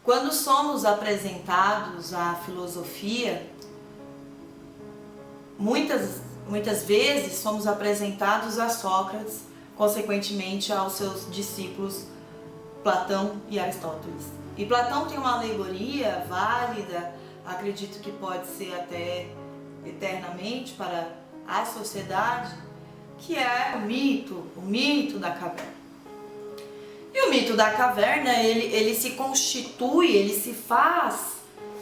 Quando somos apresentados à filosofia, muitas vezes somos apresentados a Sócrates, consequentemente aos seus discípulos Platão e Aristóteles. E Platão tem uma alegoria válida, acredito que pode ser até eternamente para a sociedade, que é o mito da caverna. E o mito da caverna, ele se constitui, ele se faz,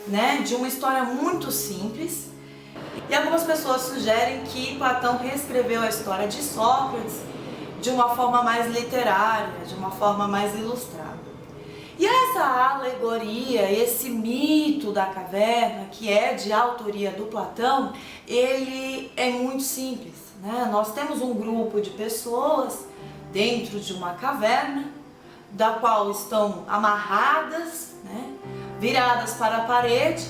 né, de uma história muito simples. E algumas pessoas sugerem que Platão reescreveu a história de Sócrates de uma forma mais literária, de uma forma mais ilustrada. E essa alegoria, esse mito da caverna, que é de autoria do Platão, ele é muito simples, né? Nós temos um grupo de pessoas dentro de uma caverna, da qual estão amarradas, né, viradas para a parede,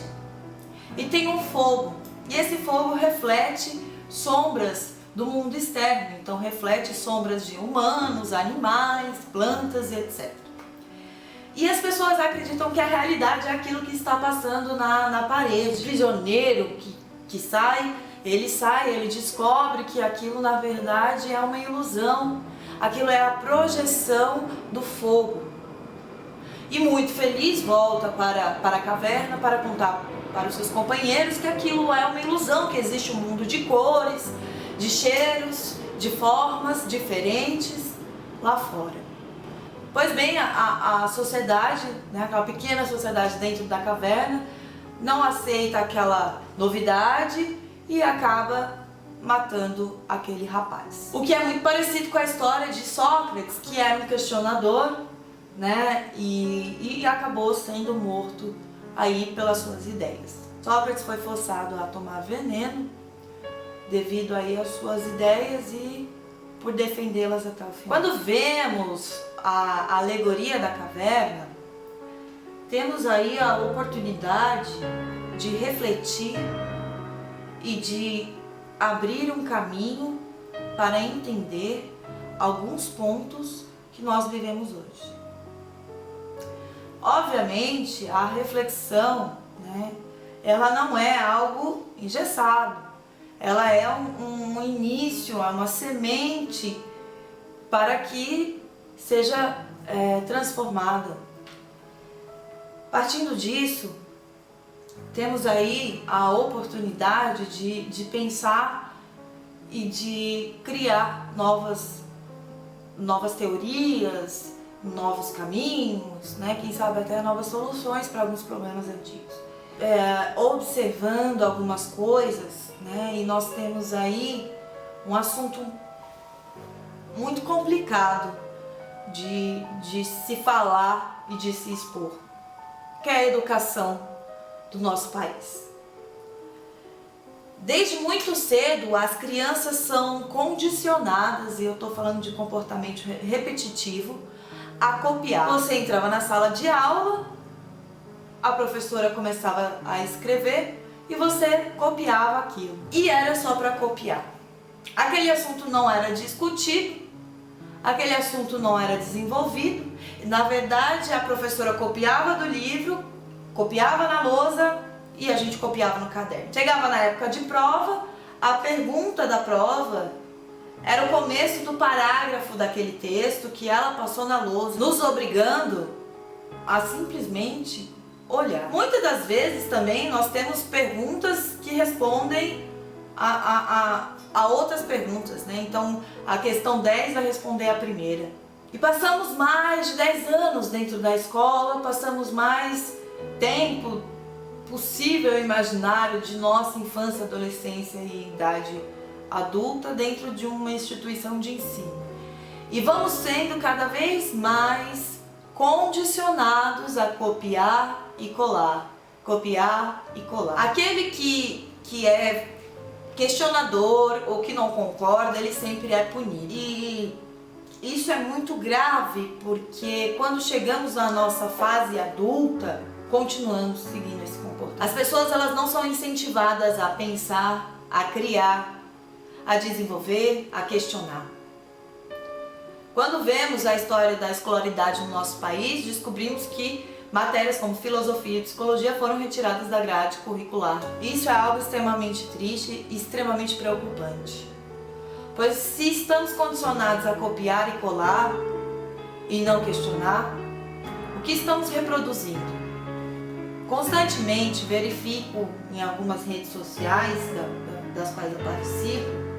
e tem um fogo. E esse fogo reflete sombras do mundo externo, então reflete sombras de humanos, animais, plantas e etc. E as pessoas acreditam que a realidade é aquilo que está passando na parede. O prisioneiro que sai, ele descobre que aquilo na verdade é uma ilusão, aquilo é a projeção do fogo. E muito feliz volta para a caverna para contar para os seus companheiros que aquilo é uma ilusão, que existe um mundo de cores, de cheiros, de formas diferentes lá fora. Pois bem, a sociedade, né, aquela pequena sociedade dentro da caverna, não aceita aquela novidade e acaba matando aquele rapaz. O que é muito parecido com a história de Sócrates, que era um questionador, né, e acabou sendo morto aí pelas suas ideias. Sócrates foi forçado a tomar veneno devido aí às suas ideias e por defendê-las até o final. Quando vemos a alegoria da caverna, temos aí a oportunidade de refletir e de abrir um caminho para entender alguns pontos que nós vivemos hoje. Obviamente, a reflexão, né, ela não é algo engessado, ela é um início, é uma semente para que seja transformada. Partindo disso, temos aí a oportunidade de pensar e de criar novas teorias, novos caminhos, né? Quem sabe até novas soluções para alguns problemas antigos. Observando algumas coisas, né? E nós temos aí um assunto muito complicado de se falar e de se expor, que é a educação do nosso país. Desde muito cedo, as crianças são condicionadas, e eu estou falando de comportamento repetitivo, a copiar. Você entrava na sala de aula, a professora começava a escrever e você copiava aquilo. E era só para copiar. Aquele assunto não era discutido, aquele assunto não era desenvolvido. Na verdade, a professora copiava do livro, copiava na lousa e a gente copiava no caderno. Chegava na época de prova, a pergunta da prova era o começo do parágrafo daquele texto que ela passou na lousa, nos obrigando a simplesmente olhar. Muitas das vezes também nós temos perguntas que respondem a outras perguntas, né? Então a questão 10 vai responder a primeira. E passamos mais de 10 anos dentro da escola, passamos mais tempo possível e imaginário de nossa infância, adolescência e idade adulta dentro de uma instituição de ensino. E vamos sendo cada vez mais condicionados a copiar e colar, copiar e colar. Aquele que é questionador ou que não concorda, ele sempre é punido. E isso é muito grave porque quando chegamos na nossa fase adulta, continuamos seguindo esse comportamento. As pessoas, elas não são incentivadas a pensar, a criar, a desenvolver, a questionar. Quando vemos a história da escolaridade no nosso país, descobrimos que matérias como filosofia e psicologia foram retiradas da grade curricular. Isso é algo extremamente triste e extremamente preocupante. Pois se estamos condicionados a copiar e colar e não questionar, o que estamos reproduzindo? Constantemente verifico em algumas redes sociais das quais eu participo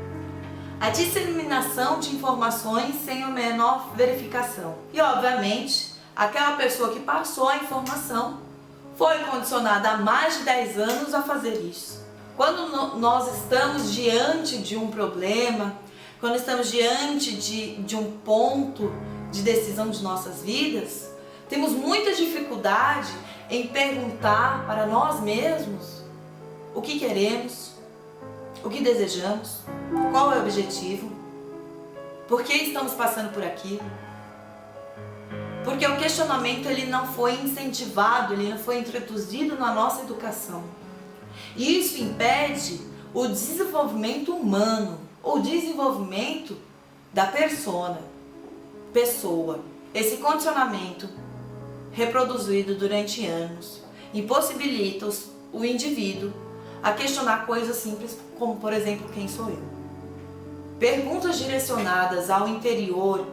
a disseminação de informações sem a menor verificação. E obviamente, aquela pessoa que passou a informação foi condicionada há mais de 10 anos a fazer isso. Quando nós estamos diante de um problema, quando estamos diante de um ponto de decisão de nossas vidas, temos muita dificuldade em perguntar para nós mesmos o que queremos, o que desejamos, qual é o objetivo, por que estamos passando por aqui. Porque o questionamento ele não foi incentivado, ele não foi introduzido na nossa educação. E isso impede o desenvolvimento humano, o desenvolvimento da pessoa. Esse condicionamento reproduzido durante anos impossibilita o indivíduo a questionar coisas simples como, por exemplo, quem sou eu? Perguntas direcionadas ao interior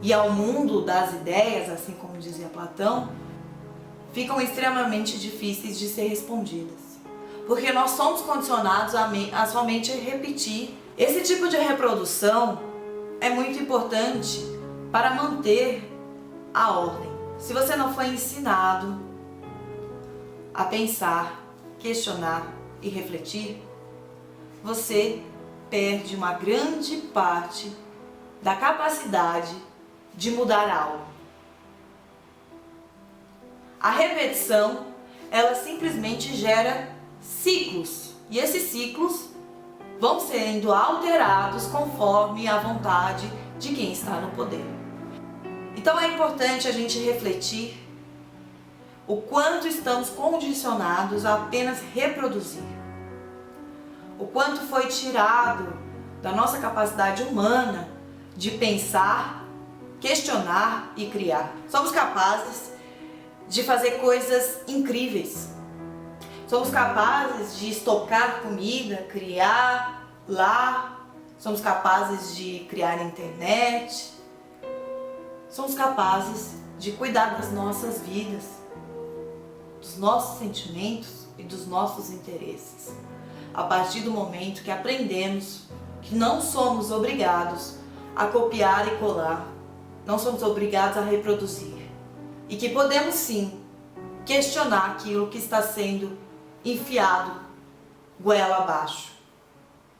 e ao mundo das ideias, assim como dizia Platão, ficam extremamente difíceis de ser respondidas, porque nós somos condicionados a somente repetir. Esse tipo de reprodução é muito importante para manter a ordem. Se você não foi ensinado a pensar, questionar e refletir, você perde uma grande parte da capacidade de mudar algo. A repetição, ela simplesmente gera ciclos, e esses ciclos vão sendo alterados conforme a vontade de quem está no poder. Então é importante a gente refletir o quanto estamos condicionados a apenas reproduzir. O quanto foi tirado da nossa capacidade humana de pensar, questionar e criar. Somos capazes de fazer coisas incríveis. Somos capazes de estocar comida, criar lar. Somos capazes de criar internet. Somos capazes de cuidar das nossas vidas, dos nossos sentimentos e dos nossos interesses. A partir do momento que aprendemos que não somos obrigados a copiar e colar, não somos obrigados a reproduzir, e que podemos sim questionar aquilo que está sendo enfiado goela abaixo.